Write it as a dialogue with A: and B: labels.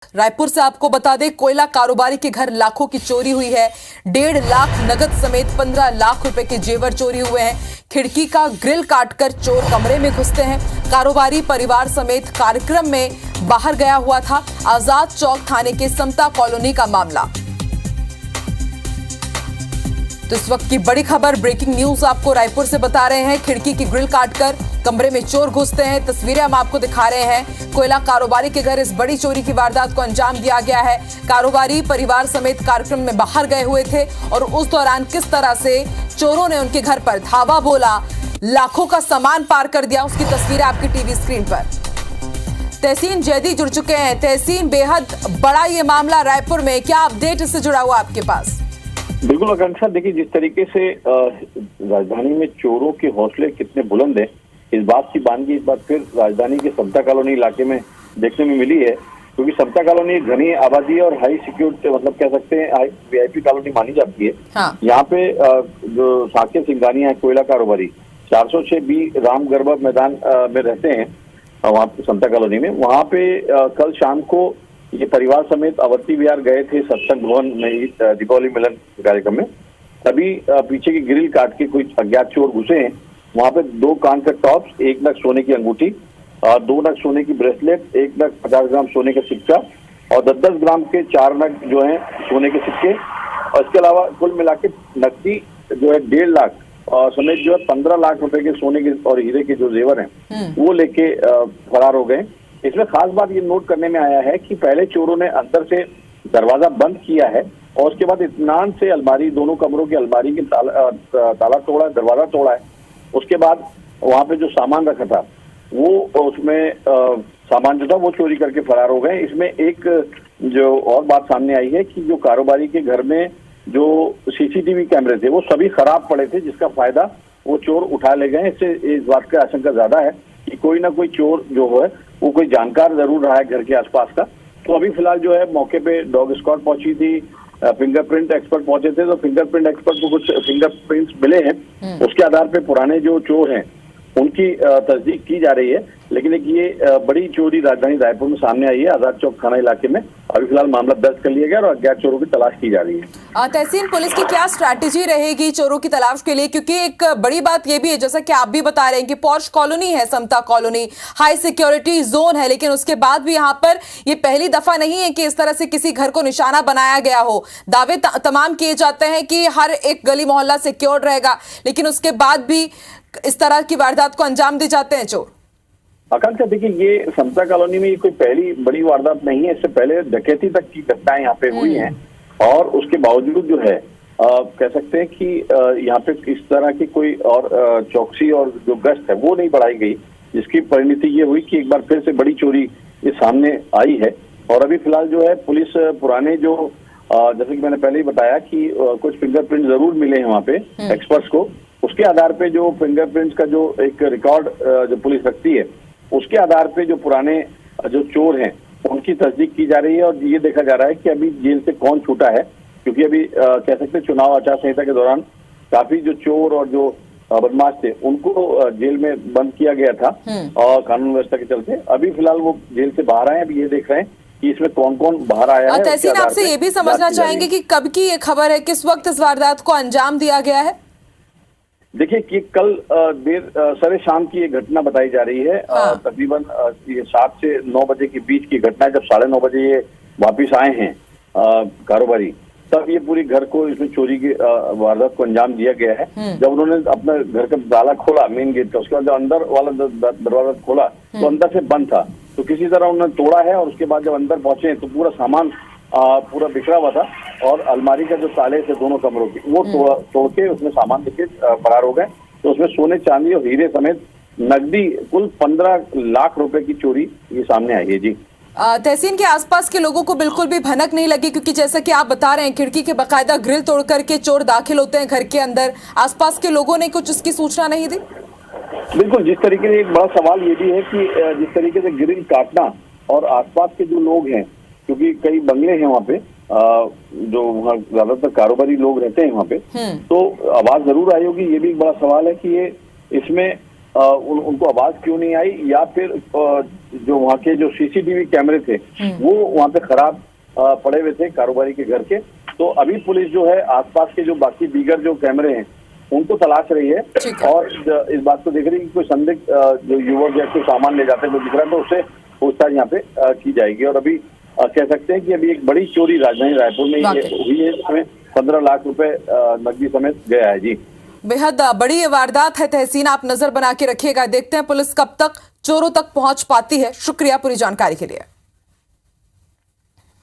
A: रायपुर से आपको बता दें, कोयला कारोबारी के घर लाखों की चोरी हुई है। 1.5 लाख नगद समेत 15 लाख रुपए के जेवर चोरी हुए हैं। खिड़की का ग्रिल काटकर चोर कमरे में घुसते हैं। कारोबारी परिवार समेत कार्यक्रम में बाहर गया हुआ था। आजाद चौक थाने के समता कॉलोनी का मामला। तो इस वक्त की बड़ी खबर, ब्रेकिंग न्यूज आपको रायपुर से बता रहे हैं। खिड़की की ग्रिल काटकर कमरे में चोर घुसते हैं। तस्वीरें हम आपको दिखा रहे हैं। कोयला कारोबारी के घर इस बड़ी चोरी की वारदात को अंजाम दिया गया है। कारोबारी परिवार समेत कार्यक्रम में बाहर गए हुए थे और उस दौरान किस तरह से चोरों ने उनके घर पर धावा बोला, लाखों का सामान पार कर दिया, उसकी तस्वीरें आपकी टीवी स्क्रीन पर। तहसीन जैदी जुड़ चुके हैं। तहसीन, बेहद बड़ा ये मामला रायपुर में, क्या अपडेट इससे जुड़ा हुआ आपके पास?
B: बिल्कुल आकांक्षा, देखिए जिस तरीके से राजधानी में चोरों के हौसले कितने बुलंद हैं, इस बात की बानगी इस बार फिर राजधानी के समता कॉलोनी इलाके में देखने में मिली है। क्योंकि समता कॉलोनी घनी आबादी और हाई सिक्योरिटी, मतलब कह सकते हैं वीआईपी कॉलोनी मानी जाती है। हाँ। यहाँ पे जो साकेत सिंघानिया है, कोयला कारोबारी, 406 बी राम गर्भ मैदान में रहते हैं वहाँ पे समता कॉलोनी में। वहाँ पे कल शाम को ये परिवार समेत अवंती विहार गए थे सत्संग भवन में दीपावली मिलन कार्यक्रम में। तभी पीछे की ग्रिल काट के कोई अज्ञात चोर घुसे हैं। वहां पे 2 कान के टॉप्स, 1 नग सोने की अंगूठी, 2 नग सोने की ब्रेसलेट, 1 नग 50 ग्राम सोने का सिक्का और 10-10 ग्राम के 4 नग जो हैं सोने के सिक्के, और इसके अलावा कुल मिला के नकदी जो है 1.5 लाख और समेत जो है 15 लाख रुपए के सोने के और हीरे के जो जेवर हैं वो लेके फरार हो गए। इसमें खास बात ये नोट करने में आया है कि पहले चोरों ने अंदर से दरवाजा बंद किया है और उसके बाद इत्मीनान से अलमारी, दोनों कमरों की अलमारी की ताला तोड़ा, दरवाजा तोड़ा है। उसके बाद वहां पे जो सामान रखा था वो उसमें सामान जो था वो चोरी करके फरार हो गए। इसमें एक जो और बात सामने आई है कि जो कारोबारी के घर में जो सीसीटीवी कैमरे थे वो सभी खराब पड़े थे, जिसका फायदा वो चोर उठा ले गए। इससे इस बात की आशंका ज्यादा है कि कोई ना कोई चोर जो है वो कोई जानकार जरूर रहा है घर के आसपास का। तो अभी फिलहाल जो है मौके पे डॉग स्क्वाड पहुंची थी, फिंगरप्रिंट एक्सपर्ट पहुंचे थे, तो फिंगरप्रिंट एक्सपर्ट को कुछ फिंगरप्रिंट्स मिले हैं। उसके आधार पे पुराने जो चोर हैं उनकी तस्दीक की जा रही है। लेकिन एक ये बड़ी चोरी राजधानी रायपुर में सामने आई है, आजाद चौक थाना इलाके में। अभी फिलहाल मामला दर्ज कर लिया गया और अज्ञात चोरों की तलाश की जा रही है।
A: तहसीन, पुलिस की क्या स्ट्रैटेजी रहेगी चोरों की तलाश के लिए? क्योंकि एक बड़ी बात ये भी है, जैसा कि आप भी बता रहे हैं कि पॉश कॉलोनी है समता कॉलोनी, हाई सिक्योरिटी जोन है, लेकिन उसके बाद भी यहाँ पर ये पहली दफा नहीं है कि इस तरह से किसी घर को निशाना बनाया गया हो। दावे तमाम किए जाते हैं कि हर एक गली मोहल्ला सिक्योर रहेगा, लेकिन उसके बाद भी इस तरह की वारदात को अंजाम दे जाते हैं चोर।
B: आकांक्षा, देखिए ये समता कॉलोनी में ये कोई पहली बड़ी वारदात नहीं है। इससे पहले डकैती तक की घटनाएं यहाँ पे हुई हैं और उसके बावजूद जो है कह सकते हैं कि यहाँ पे इस तरह की कोई और चौकसी और जो गश्त है वो नहीं बढ़ाई गई, जिसकी परिणति ये हुई कि एक बार फिर से बड़ी चोरी ये सामने आई है। और अभी फिलहाल जो है पुलिस पुराने जो जैसे कि मैंने पहले ही बताया कि कुछ फिंगरप्रिंट जरूर मिले हैं वहाँ पे एक्सपर्ट्स को। उसके आधार पे जो फिंगरप्रिंट्स का जो एक रिकॉर्ड जो पुलिस रखती है उसके आधार पे जो पुराने जो चोर हैं उनकी तस्दीक की जा रही है। और ये देखा जा रहा है कि अभी जेल से कौन छूटा है, क्योंकि अभी कह सकते हैं चुनाव आचार संहिता के दौरान काफी जो चोर और जो बदमाश थे उनको जेल में बंद किया गया था और कानून व्यवस्था के चलते। अभी फिलहाल वो जेल से बाहर आए हैं। अभी ये देख रहे हैं कि इसमें कौन कौन बाहर आया है।
A: तहसीन, आपसे ये भी समझना चाहेंगे कि कब की ये खबर है, किस वक्त इस वारदात को अंजाम दिया गया है?
B: देखिए कि कल देर सरे शाम की ये घटना बताई जा रही है। तकरीबन 7 से 9 बजे के बीच की घटना है, जब 9:30 बजे ये वापिस आए हैं कारोबारी, तब ये पूरी घर को इसमें चोरी की वारदात को अंजाम दिया गया है। जब उन्होंने अपना घर का ताला खोला मेन गेट का, उसके बाद जब अंदर वाला दरवाजा खोला तो अंदर से बंद था, तो किसी तरह उन्होंने तोड़ा है। और उसके बाद जब अंदर पहुंचे तो पूरा सामान पूरा बिखरा हुआ था और अलमारी का जो ताले थे दोनों कमरों के वो तोड़ के उसमें सामान लेके फरार हो गए। तो उसमें सोने चांदी और हीरे समेत नकदी कुल 15 लाख रुपए की चोरी ये सामने आई है। जी
A: तहसीन, के आसपास के लोगों को बिल्कुल भी भनक नहीं लगी? क्योंकि जैसा कि आप बता रहे हैं खिड़की के बकायदा ग्रिल तोड़ करके चोर दाखिल होते हैं घर के अंदर, आसपास के लोगों ने कुछ उसकी सूचना नहीं दी?
B: बिल्कुल, जिस तरीके से एक बड़ा सवाल ये भी है कि जिस तरीके से ग्रिल काटना और आसपास के जो लोग हैं, क्योंकि कई बंगले हैं वहाँ पे जो वहाँ ज्यादातर कारोबारी लोग रहते हैं वहाँ पे, तो आवाज जरूर आई होगी। ये भी एक बड़ा सवाल है कि ये इसमें उनको आवाज क्यों नहीं आई, या फिर जो वहाँ के जो सीसीटीवी कैमरे थे वो वहाँ पे खराब पड़े हुए थे कारोबारी के घर के। तो अभी पुलिस जो है आसपास के जो बाकी दीगर जो कैमरे हैं उनको तलाश रही है और इस बात को देख रही है कि कोई संदिग्ध जो युवक या कोई सामान ले जाते हैं तो दिख रहा है तो उससे पूछताछ यहाँ पे की जाएगी। और अभी कह सकते हैं कि अभी एक बड़ी चोरी राजधानी रायपुर में हुई है, जिसमें 15 लाख रुपए नकदी समेत गया है। जी,
A: बेहद बड़ी ये वारदात है तहसीन, आप नजर बना के रखिएगा। देखते हैं पुलिस कब तक चोरों तक पहुंच पाती है। शुक्रिया पूरी जानकारी के लिए।